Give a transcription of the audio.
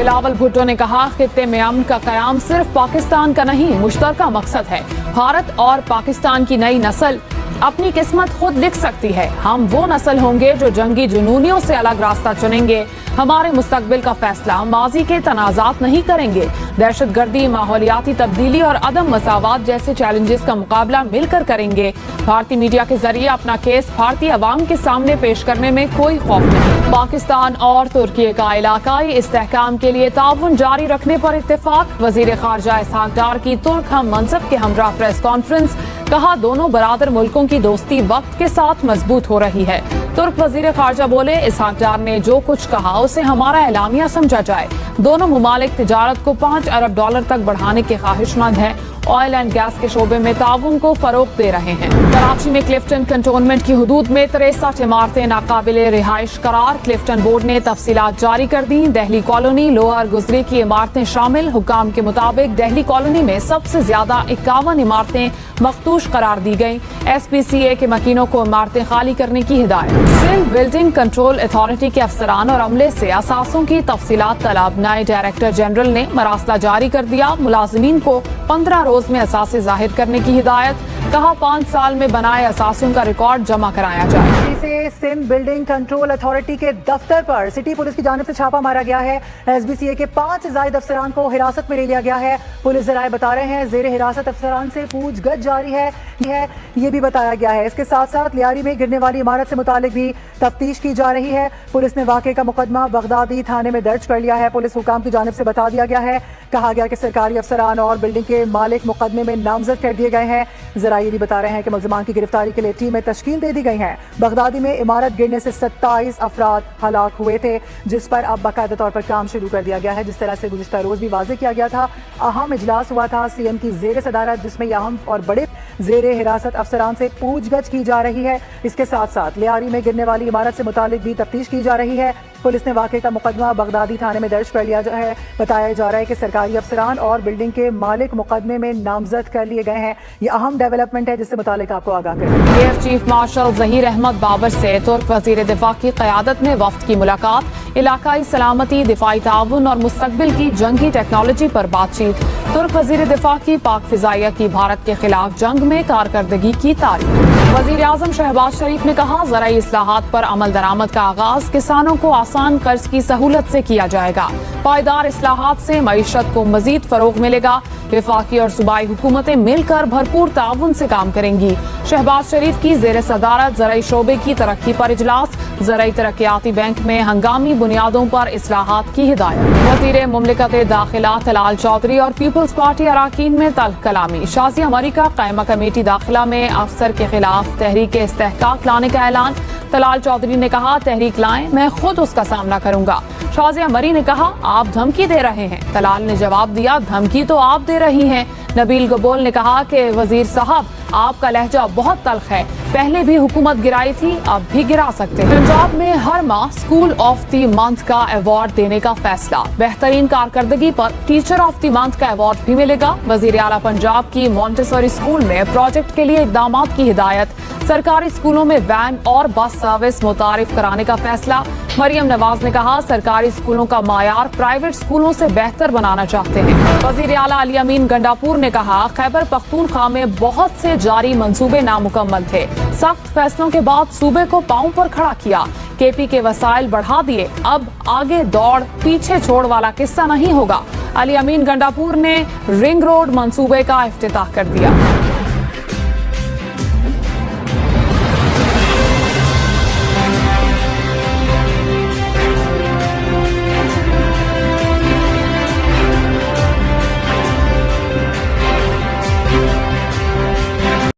बिलावल भुट्टो ने कहा, खित्ते में अमन का कयाम सिर्फ पाकिस्तान का नहीं, मुश्तरका मकसद है। भारत और पाकिस्तान की नई नस्ल अपनी किस्मत खुद लिख सकती है। हम वो नस्ल होंगे जो जंगी जुनूनियों से अलग रास्ता चुनेंगे। हमारे मुस्तकबिल का फैसला माजी के तनाज़ात नहीं करेंगे। दहशतगर्दी, माहौलियाती तब्दीली और अदम मसावात जैसे चैलेंजेस का मुकाबला मिलकर करेंगे। भारतीय मीडिया के जरिए अपना केस भारतीय अवाम के सामने पेश करने में कोई खौफ नहीं। पाकिस्तान और तुर्की का इलाकाई इस्तेहकाम के लिए ताउन जारी रखने पर इत्तेफाक। वजीर खारजा इसहाक डार की तुर्क हम मनसब के हमरा प्रेस कॉन्फ्रेंस। कहा, दोनों बरादर मुल्कों की दोस्ती वक्त के साथ मजबूत हो रही है। तुर्क वजीर खारजा बोले, इसहाक डार ने जो कुछ कहा उसे हमारा एलामिया समझा जाए। दोनों मुमालिक तिजारत को $5 अरब तक बढ़ाने के ख्वाहिशमंद हैं। ऑयल एंड गैस के शोबे में ताउन को फरोग दे रहे हैं। कराची में क्लिफ्टन कंटोनमेंट की हुदूद में 63 इमारतें नाकाबिले रिहाइश करार। क्लिफ्टन बोर्ड ने तफसीलात जारी कर दी। दहली कॉलोनी, लोअर गुजरे की इमारतें शामिल। हुकाम के मुताबिक दहली कॉलोनी में सबसे ज्यादा 51 इमारतें मखदूश करार दी गयी। SPCA के मकीनों को इमारतें खाली करने की हिदायत। सिंध बिल्डिंग कंट्रोल अथॉरिटी के अफसरान और अमले से असासों की तफसीलात तलब। नए डायरेक्टर जनरल ने मरासला जारी कर दिया। मुलाजिमीन को 15 रोज में असासे जाहिर करने की हिदायत। कहा, 5 साल में बनाए असासों का रिकॉर्ड जमा कराया जाए। से सिंध बिल्डिंग कंट्रोल अथॉरिटी के दफ्तर पर सिटी पुलिस की जानिब से छापा मारा गया है। SBCA के 5 जायद अफसरान को हिरासत में ले लिया गया है। पुलिस जराए बता रहे हैं, जेर हिरासत अफसरान से पूछगछ जारी है, ये भी बताया गया है। इसके साथ साथ लियारी में गिरने वाली इमारत से मुतालिक भी तफ्तीश की जा रही है। पुलिस ने वाक़े का मुकदमा बगदादी थाने में दर्ज कर लिया है। पुलिस हुकाम की जानिब से बता दिया गया है, कहा गया कि सरकारी अफसरान और बिल्डिंग के मालिक मुकदमे में नामजद कर दिए गए हैं। जरा ये भी बता रहे हैं कि मुलज़मान की गिरफ्तारी के लिए टीमें तश्कील दे दी गई हैं। बगदादी में इमारत गिरने से 27 अफराद हलाक हुए थे, जिस पर अब बाकायदा तौर पर काम शुरू कर दिया गया है। जिस तरह से गुज़िश्ता रोज भी वाज़ेह किया गया था, अहम इजलास हुआ था CM की ज़ेर सदारत, जिसमें अहम और बड़े ज़ेर हिरासत अफसरान से पूछगछ की जा रही है। इसके साथ साथ लियारी में गिरने वाली इमारत से मुतालिक भी तफ्तीश की जा रही है। पुलिस ने वाक़े का मुकदमा बगदादी थाने में दर्ज कर लिया है। बताया जा रहा है कि सरकारी अफसरान और बिल्डिंग के मालिक मुकदमे में नामजद कर लिए गए हैं। ये अहम डेवलपमेंट है, जिससे मुतालिक आपको आगाह करें। Air chief marshal Zaheer Ahmed Babar से तुर्क वज़ीर दिफा की क़यादत में वफ़द की मुलाकात। इलाकाई सलामती, दिफाई ताउन और मुस्तकबिल की जंगी टेक्नोलॉजी पर बातचीत। तुर्क वज़ीर दिफा की पाक फ़िज़ाइया की भारत के खिलाफ जंग में कारकर्दगी की तारीफ। वज़ीर आज़म शहबाज शरीफ ने कहा, ज़राई इस्लाहात पर अमल दरामद का आगाज़ किसानों को आसान कर्ज की सहूलत से किया जाएगा। पायदार इस्लाहात से मईशत को मजीद फरोग मिलेगा। वफाकी और सूबाई हुकूमतें मिलकर भरपूर ताउन से काम करेंगी। शहबाज शरीफ की जेर सदारत ज़राई शोबे की तरक्की पर इजलास। ज़राई तरक्याती बैंक में हंगामी बुनियादों पर इस्लाहात की हिदायत। वज़ीर मुमलिकत दाखिला तलाल चौधरी और पीपल्स पार्टी अराकीन में तल्ख कलामी। शाज़िया मरी का कायमा कमेटी दाखिला में अफसर के खिलाफ तहरीक इस्तेहकाक लाने का ऐलान। तलाल चौधरी ने कहा, तहरीक लाएं, मैं खुद उसका सामना करूंगा। शाज़िया मरी ने कहा, आप धमकी दे रहे हैं। तलाल ने जवाब दिया, धमकी तो आप दे रही हैं। नबील गबोल ने कहा कि वजीर साहब, आपका लहजा बहुत तल्ख है। पहले भी हुकूमत गिराई थी, अब भी गिरा सकते हैं। पंजाब में हर माह स्कूल ऑफ द मंथ का अवार्ड देने का फैसला। बेहतरीन कारकर्दगी पर टीचर ऑफ द मंथ का अवार्ड भी मिलेगा। वजीर आला पंजाब की मॉन्टेसरी स्कूल में प्रोजेक्ट के लिए इकदाम की हिदायत। सरकारी स्कूलों में वैन और बस सर्विस मुतारिफ कराने का फैसला। मरियम नवाज ने कहा, सरकारी स्कूलों का मायार प्राइवेट स्कूलों से बेहतर बनाना चाहते हैं। वजीर आला अली अमीन गंडापुर ने कहा, खैबर पख्तूनख्वा में बहुत से जारी मंसूबे नामुकम्मल थे। सख्त फैसलों के बाद सूबे को पांव पर खड़ा किया। KP के वसाइल बढ़ा दिए। अब आगे दौड़ पीछे छोड़ वाला किस्सा नहीं होगा। अली अमीन गंडापुर ने रिंग रोड मंसूबे का इफ्तिताह कर दिया।